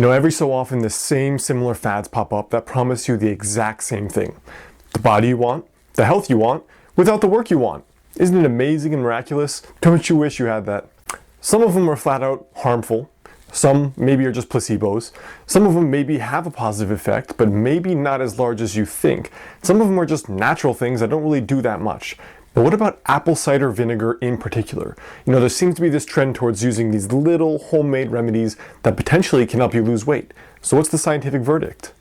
You know, every so often the same similar fads pop up that promise you the exact same thing. The body you want, the health you want, without the work you want. Isn't it amazing and miraculous? Don't you wish you had that? Some of them are flat out harmful. Some maybe are just placebos. Some of them maybe have a positive effect, but maybe not as large as you think. Some of them are just natural things that don't really do that much. But what about apple cider vinegar in particular? You know, there seems to be this trend towards using these little homemade remedies that potentially can help you lose weight. So what's the scientific verdict?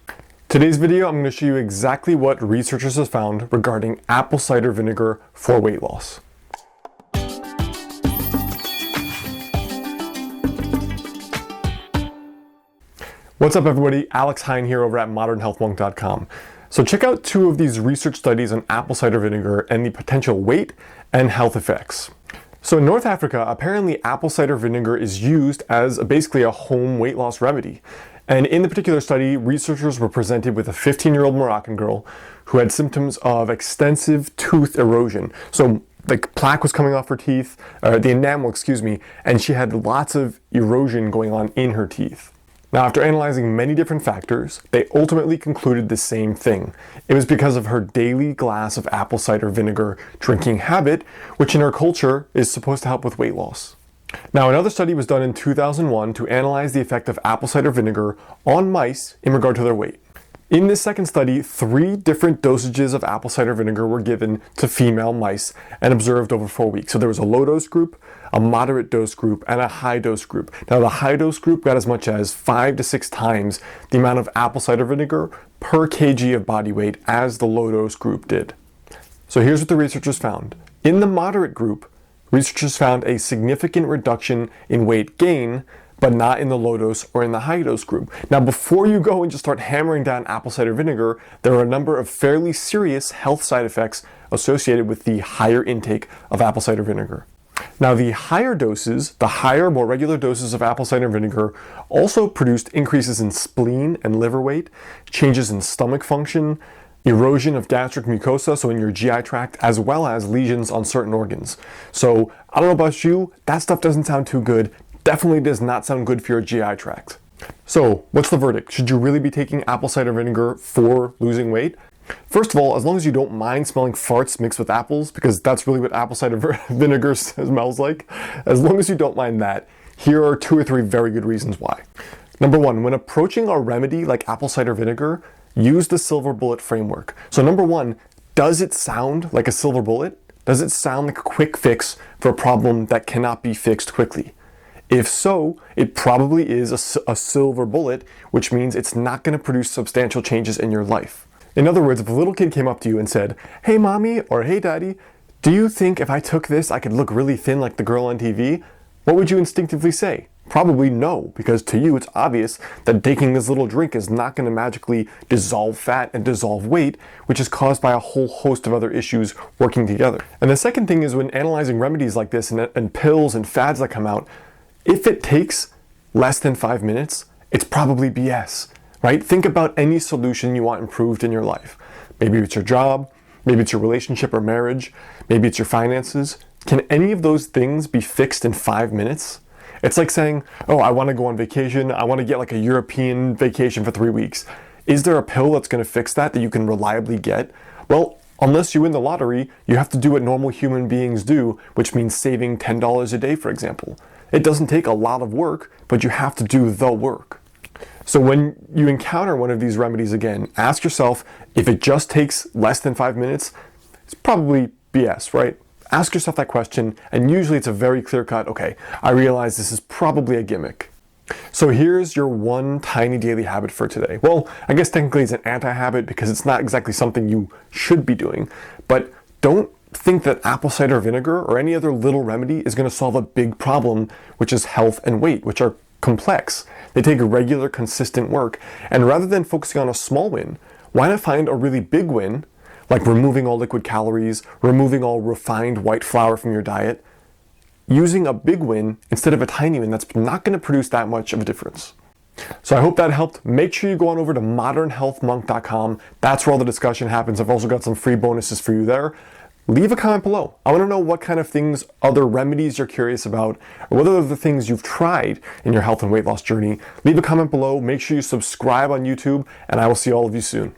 Today's video, I'm going to show you exactly what researchers have found regarding apple cider vinegar for weight loss. What's up everybody, Alex Hine here over at modernhealthmonk.com. So check out two of these research studies on apple cider vinegar and the potential weight and health effects. So in North Africa, apparently apple cider vinegar is used as basically a home weight loss remedy. And in the particular study, researchers were presented with a 15-year-old Moroccan girl who had symptoms of extensive tooth erosion. So like plaque was coming off her teeth, the enamel, and she had lots of erosion going on in her teeth. Now, after analyzing many different factors, they ultimately concluded the same thing. It was because of her daily glass of apple cider vinegar drinking habit, which in our culture is supposed to help with weight loss. Now, another study was done in 2001 to analyze the effect of apple cider vinegar on mice in regard to their weight. In this second study, 3 different dosages of apple cider vinegar were given to female mice and observed over 4 weeks. So there was a low dose group, a moderate dose group, and a high dose group. Now the high dose group got as much as 5 to 6 times the amount of apple cider vinegar per kg of body weight as the low dose group did. So here's what the researchers found. In the moderate group, researchers found a significant reduction in weight gain, but not in the low dose or in the high dose group. Now, before you go and just start hammering down apple cider vinegar, there are a number of fairly serious health side effects associated with the higher intake of apple cider vinegar. Now, the higher doses, the higher, more regular doses of apple cider vinegar also produced increases in spleen and liver weight, changes in stomach function, erosion of gastric mucosa, so in your GI tract, as well as lesions on certain organs. So, I don't know about you, that stuff doesn't sound too good. Definitely does not sound good for your GI tract. So, what's the verdict? Should you really be taking apple cider vinegar for losing weight? First of all, as long as you don't mind smelling farts mixed with apples, because that's really what apple cider vinegar smells like, as long as you don't mind that, here are 2 or 3 very good reasons why. Number 1, when approaching a remedy like apple cider vinegar, use the silver bullet framework. So number 1, does it sound like a silver bullet? Does it sound like a quick fix for a problem that cannot be fixed quickly? If so, it probably is a silver bullet, which means it's not going to produce substantial changes in your life. In other words, if a little kid came up to you and said, "Hey mommy," or "Hey daddy, do you think if I took this I could look really thin like the girl on TV?" What would you instinctively say? Probably no, because to you it's obvious that taking this little drink is not going to magically dissolve fat and dissolve weight, which is caused by a whole host of other issues working together. And the second thing is, when analyzing remedies like this and pills and fads that come out, if it takes less than 5 minutes, it's probably BS, right? Think about any solution you want improved in your life. Maybe it's your job, maybe it's your relationship or marriage, maybe it's your finances. Can any of those things be fixed in 5 minutes? It's like saying, oh, I want to go on vacation, I want to get like a European vacation for 3 weeks. Is there a pill that's going to fix that you can reliably get? Well, unless you win the lottery, you have to do what normal human beings do, which means saving $10 a day, for example. It doesn't take a lot of work, but you have to do the work. So when you encounter one of these remedies again, ask yourself if it just takes less than 5 minutes, it's probably BS, right? Ask yourself that question, and usually it's a very clear-cut, okay, I realize this is probably a gimmick. So here's your one tiny daily habit for today. Well, I guess technically it's an anti-habit because it's not exactly something you should be doing, but don't think that apple cider vinegar or any other little remedy is going to solve a big problem, which is health and weight, which are complex. They take regular, consistent work. And rather than focusing on a small win, why not find a really big win, like removing all liquid calories, removing all refined white flour from your diet, using a big win instead of a tiny win that's not going to produce that much of a difference. So I hope that helped. Make sure you go on over to modernhealthmonk.com. That's where all the discussion happens. I've also got some free bonuses for you there. leave a comment below. I want to know what kind of things, other remedies you're curious about, or what other things you've tried in your health and weight loss journey. Leave a comment below. Make sure you subscribe on YouTube, and I will see all of you soon.